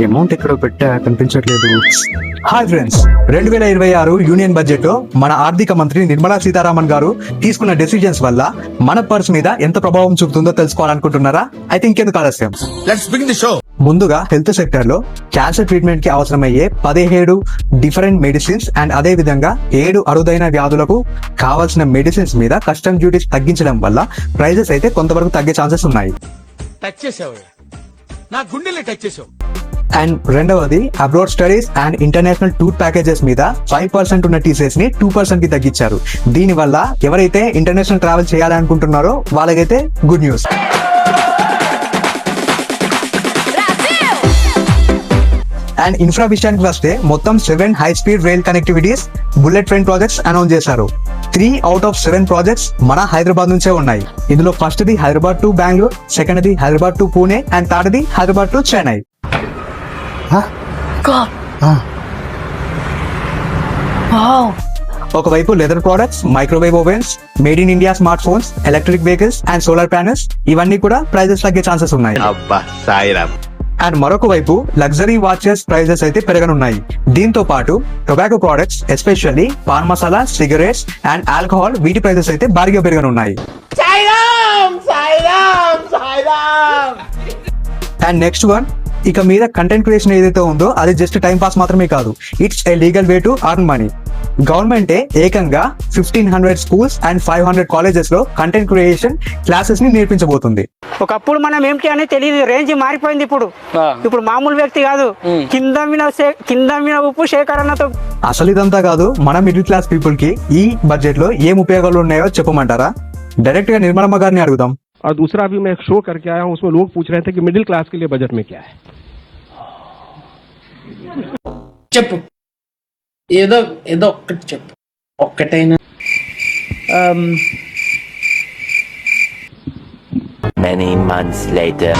Amount ఎక్కడో పెట్టా కనిపించట్లేదు. హాయ్ ఫ్రెండ్స్, 2026 యూనియన్ బడ్జెట్ లో మన ఆర్థిక మంత్రి నిర్మలా సీతారామన్ గారు తీసుకున్న డెసిజన్స్ వల్ల మన పర్స్ మీద ఎంత ప్రభావం చూపుతుందో తెలుసుకోవాలనుకుంటున్నారా? అయితే ఇంకెందుకు ఆలస్యం, లెట్స్ బిగిన్ ది షో. ముందుగా హెల్త్ సెక్టర్ లో క్యాన్సర్ ట్రీట్మెంట్ కి అవసరమయ్యే 17 డిఫరెంట్ మెడిసిన్స్ అండ్ అదే విధంగా 7 అరుదైన వ్యాధులకు కావాల్సిన మెడిసిన్స్ మీద కస్టమ్ డ్యూటీస్ తగ్గించడం వల్ల ప్రైజెస్ అయితే కొంతవరకు తగ్గే ఛాన్సెస్ ఉన్నాయి. టచ్ చేసావు, నా గుండెల్ని టచ్ చేసావు. అండ్ రెండవది, abroad studies and international tour packages మీద 5% ఉన్న టీసీఎస్ ని 2% కి తగ్గించారు. దీని వల్ల ఎవరైతే ఇంటర్నేషనల్ ట్రావెల్ చేయాలనుకుంటున్నారో వాళ్ళకైతే గుడ్ న్యూస్. అండ్ ఇన్ఫ్రా విషయానికి వస్తే మొత్తం 7 high speed rail connectivities bullet train projects announce చేశారు. 3 out of 7 ప్రాజెక్ట్స్ మన హైదరాబాద్ నుంచే ఉన్నాయి. ఇందులో first the Hyderabad to Bengaluru, second the Hyderabad to Pune and third the Hyderabad to Chennai. ఒకవైపు leather products, microwave ovens, made in India smart phones, electric vehicles and solar panels ఇవన్నీ కూడా prices తగ్గే chances ఉన్నాయి. అబ్బా సాయిరామ్. అండ్ మరొక వైపు లగ్జరీ వాచెస్ ప్రైజెస్ అయితే పెరగనున్నాయి. దీంతో పాటు tobacco products especially pan masala, cigarettes and alcohol వీటి ప్రైజెస్ అయితే భారీగా పెరగనున్నాయి. అండ్ నెక్స్ట్ వన్, ఇక మీద కంటెంట్ క్రియేషన్ ఏదైతే ఉందో అది జస్ట్ టైం పాస్ మాత్రమే కాదు, it's a legal way to earn money. గవర్నమెంటే ఏకంగా 1500 స్కూల్స్ అండ్ 500 కాలేజెస్ లో కంటెంట్ క్రియేషన్ క్లాసెస్ ని నేర్పించబోతుంది. ఒకప్పుడు మనం ఏంటి అని తెలియదు, రేంజ్ మారిపోయింది. ఇప్పుడు మామూలు వ్యక్తి కాదు, కింద మీద ఉప్పు శేఖరణతో. అసలు ఇదంతా కాదు, మన మిడిల్ క్లాస్ పీపుల్ కి ఈ బడ్జెట్ లో ఏం ఉపయోగాలు ఉన్నాయో చెప్పమంటారా? డైరెక్ట్ గా నిర్మలమ్మ గారిని అడుగుదాం. और दूसरा अभी मैं एक शो करके आया हूँ, उसमें लोग पूछ रहे थे कि मिडिल क्लास के लिए बजट में क्या है. చెప్పు, ఏదో ఏదో ఒక్కటి చెప్పు, ఒక్కటైనా. Many months later.